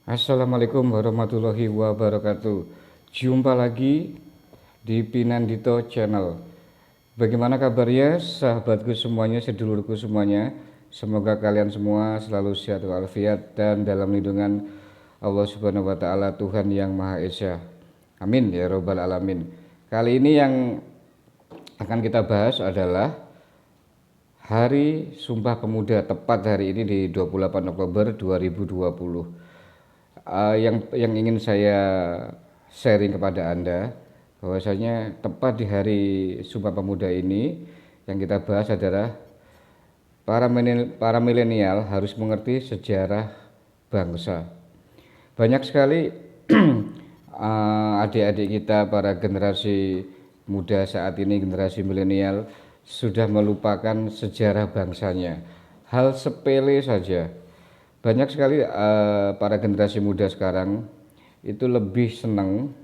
Assalamualaikum warahmatullahi wabarakatuh. Jumpa lagi di Pinandito Channel. Bagaimana kabarnya sahabatku semuanya, sedulurku semuanya? Semoga kalian semua selalu sehat walafiat dan dalam lindungan Allah Subhanahu wa taala, Tuhan yang Maha Esa. Amin ya robbal alamin. Kali ini yang akan kita bahas adalah Hari Sumpah Pemuda, tepat hari ini di 28 Oktober 2020. Yang ingin saya sharing kepada Anda bahwasanya tepat di hari Sumpah Pemuda ini yang kita bahas adalah para milenial harus mengerti sejarah bangsa. Banyak sekali adik-adik kita, para generasi muda saat ini, generasi milenial, sudah melupakan sejarah bangsanya. Hal sepele saja. Banyak sekali para generasi muda sekarang itu lebih senang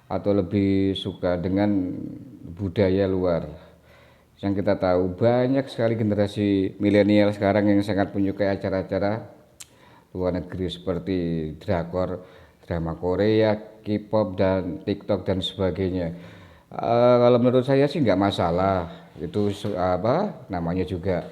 atau lebih suka dengan budaya luar. Yang kita tahu banyak sekali generasi milenial sekarang yang sangat menyukai acara-acara luar negeri seperti drakor, drama Korea, K-pop dan TikTok dan sebagainya. Kalau menurut saya sih nggak masalah, itu apa namanya juga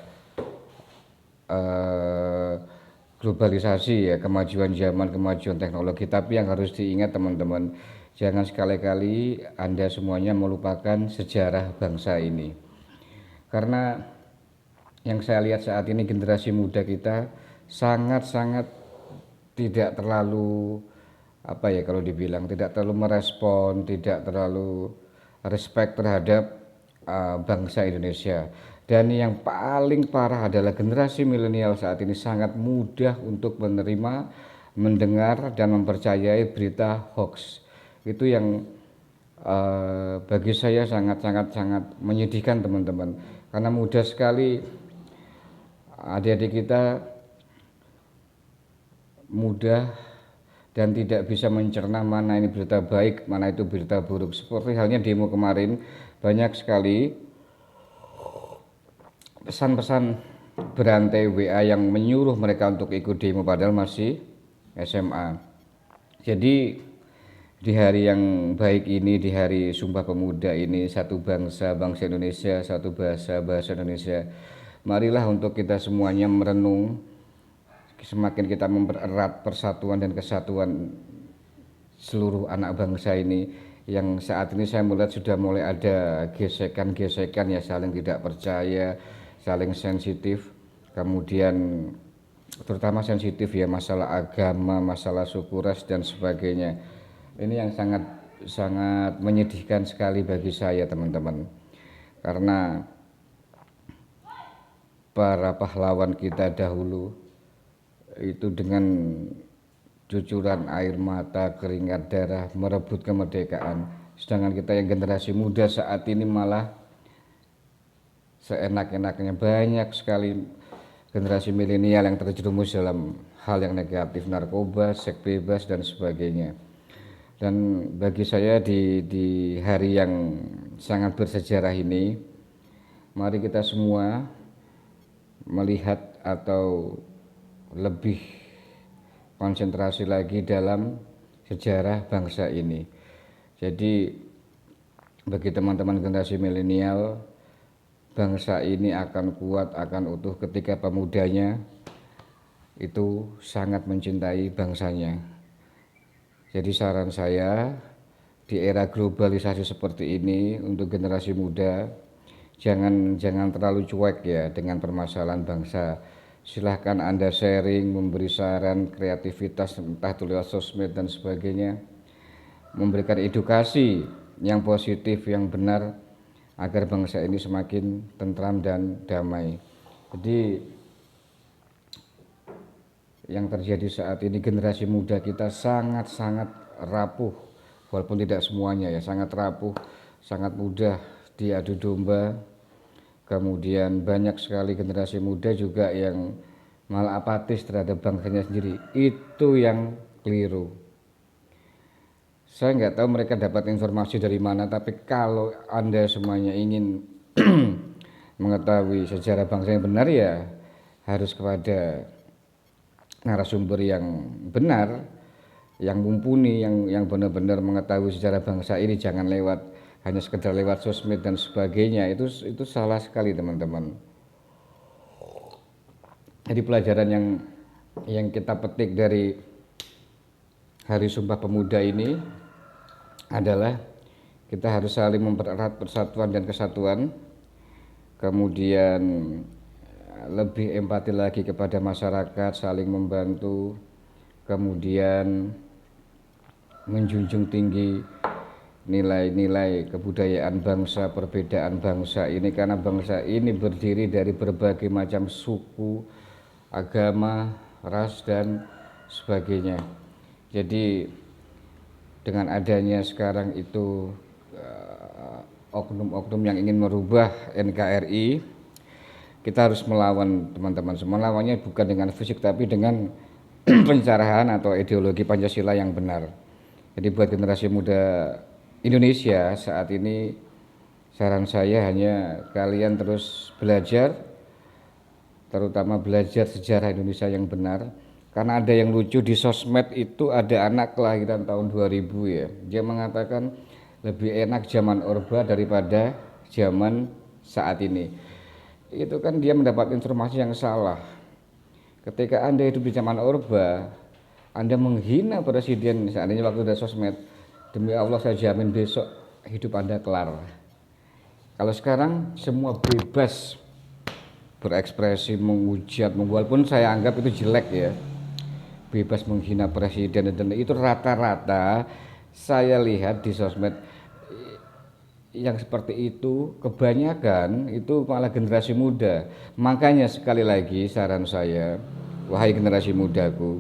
eh, globalisasi ya, kemajuan zaman, kemajuan teknologi. Tapi yang harus diingat teman-teman, jangan sekali-kali Anda semuanya melupakan sejarah bangsa ini. Karena yang saya lihat saat ini generasi muda kita sangat-sangat tidak terlalu apa ya, kalau dibilang tidak terlalu merespon, tidak terlalu respect terhadap bangsa Indonesia. Dan yang paling parah adalah generasi milenial saat ini sangat mudah untuk menerima, mendengar dan mempercayai berita hoax. Itu yang bagi saya sangat menyedihkan teman-teman, karena mudah sekali adik-adik kita mudah dan tidak bisa mencerna mana ini berita baik, mana itu berita buruk. Seperti halnya demo kemarin, banyak sekali pesan-pesan berantai WA yang menyuruh mereka untuk ikut demo padahal masih SMA. Jadi di hari yang baik ini, di hari Sumpah Pemuda ini, satu bangsa, bangsa Indonesia, satu bahasa, bahasa Indonesia, marilah untuk kita semuanya merenung. Semakin kita mempererat persatuan dan kesatuan seluruh anak bangsa ini, yang saat ini saya melihat sudah mulai ada gesekan-gesekan ya, saling tidak percaya, saling sensitif, kemudian terutama sensitif ya, masalah agama, masalah suku ras dan sebagainya. Ini yang sangat sangat menyedihkan sekali bagi saya teman-teman, karena para pahlawan kita dahulu itu dengan cucuran air mata, keringat darah merebut kemerdekaan, sedangkan kita yang generasi muda saat ini malah seenak-enaknya. Banyak sekali generasi milenial yang terjerumus dalam hal yang negatif, narkoba, seks bebas dan sebagainya. Dan bagi saya di hari yang sangat bersejarah ini, mari kita semua melihat atau lebih konsentrasi lagi dalam sejarah bangsa ini. Jadi bagi teman-teman generasi milenial, bangsa ini akan kuat, akan utuh ketika pemudanya itu sangat mencintai bangsanya. Jadi saran saya, di era globalisasi seperti ini, untuk generasi muda jangan terlalu cuek ya dengan permasalahan bangsa. Silahkan Anda sharing, memberi saran, kreativitas, entah itu lewat sosmed dan sebagainya, memberikan edukasi yang positif, yang benar, agar bangsa ini semakin tentram dan damai. Jadi yang terjadi saat ini, generasi muda kita sangat-sangat rapuh, walaupun tidak semuanya ya, sangat rapuh, sangat mudah diadu domba. Kemudian banyak sekali generasi muda juga yang malah apatis terhadap bangsanya sendiri. Itu yang keliru. Saya nggak tahu mereka dapat informasi dari mana, tapi kalau Anda semuanya ingin mengetahui sejarah bangsa yang benar ya harus kepada narasumber yang benar, yang mumpuni, yang benar-benar mengetahui sejarah bangsa ini, jangan lewat hanya sekedar lewat sosmed dan sebagainya. Itu salah sekali teman-teman. Jadi pelajaran yang kita petik dari Hari Sumpah Pemuda ini adalah kita harus saling mempererat persatuan dan kesatuan, kemudian lebih empati lagi kepada masyarakat, saling membantu, kemudian menjunjung tinggi nilai-nilai kebudayaan bangsa, perbedaan bangsa ini, karena bangsa ini berdiri dari berbagai macam suku, agama, ras dan sebagainya. Jadi dengan adanya sekarang itu oknum-oknum yang ingin merubah NKRI, kita harus melawan teman-teman. Melawannya bukan dengan fisik tapi dengan pencerahan atau ideologi Pancasila yang benar. Jadi buat generasi muda Indonesia saat ini, saran saya hanya kalian terus belajar, terutama belajar sejarah Indonesia yang benar. Karena ada yang lucu di sosmed itu, ada anak kelahiran tahun 2000 ya, dia mengatakan lebih enak zaman Orba daripada zaman saat ini. Itu kan dia mendapat informasi yang salah. Ketika Anda hidup di zaman Orba, Anda menghina presiden seandainya waktu ada sosmed, demi Allah saya jamin besok hidup Anda kelar. Kalau sekarang semua bebas berekspresi, menghujat, walaupun saya anggap itu jelek ya, bebas menghina presiden, dan itu rata-rata saya lihat di sosmed yang seperti itu kebanyakan itu malah generasi muda. Makanya sekali lagi saran saya, wahai generasi mudaku,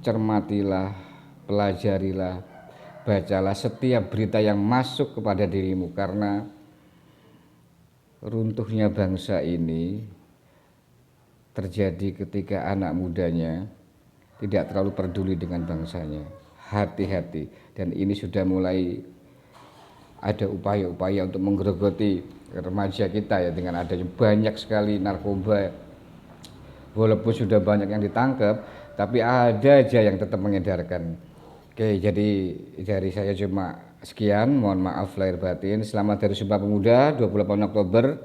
cermatilah, pelajarilah, bacalah setiap berita yang masuk kepada dirimu, karena runtuhnya bangsa ini terjadi ketika anak mudanya tidak terlalu peduli dengan bangsanya. Hati-hati, dan ini sudah mulai ada upaya-upaya untuk menggerogoti remaja kita ya, dengan adanya banyak sekali narkoba. Walaupun sudah banyak yang ditangkap, tapi ada aja yang tetap mengedarkan. Oke, jadi dari saya cuma sekian, mohon maaf lahir batin. Selamat Hari Sumpah Pemuda 28 Oktober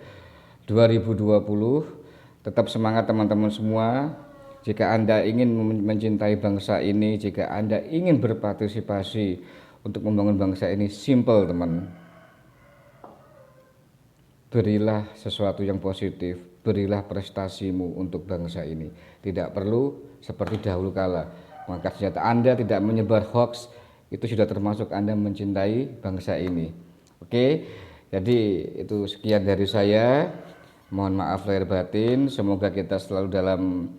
2020. Tetap semangat teman-teman semua. Jika Anda ingin mencintai bangsa ini, jika Anda ingin berpartisipasi untuk membangun bangsa ini, simple teman. Berilah sesuatu yang positif, berilah prestasimu untuk bangsa ini. Tidak perlu seperti dahulu kala. Maka senjata Anda tidak menyebar hoax, itu sudah termasuk Anda mencintai bangsa ini. Oke, jadi itu sekian dari saya. Mohon maaf lahir batin, semoga kita selalu dalam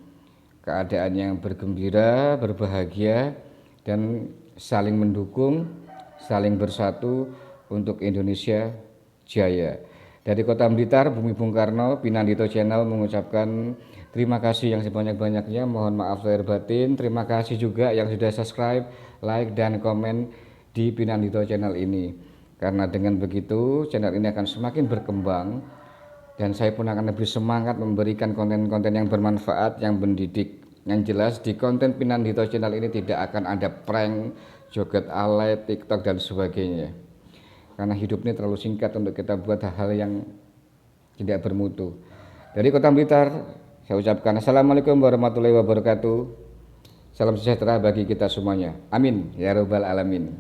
keadaan yang bergembira, berbahagia, dan saling mendukung, saling bersatu untuk Indonesia Jaya. Dari Kota Blitar, Bumi Bung Karno, Pinandito Channel mengucapkan terima kasih yang sebanyak-banyaknya. Mohon maaf lahir batin. Terima kasih juga yang sudah subscribe, like, dan komen di Pinandito Channel ini. Karena dengan begitu channel ini akan semakin berkembang, dan saya pun akan lebih semangat memberikan konten-konten yang bermanfaat, yang mendidik. Yang jelas di konten Pinandito Channel ini tidak akan ada prank, joget alay, TikTok dan sebagainya. Karena hidup ini terlalu singkat untuk kita buat hal-hal yang tidak bermutu. Dari Kota Blitar, saya ucapkan Assalamualaikum warahmatullahi wabarakatuh. Salam sejahtera bagi kita semuanya. Amin ya rabbal alamin.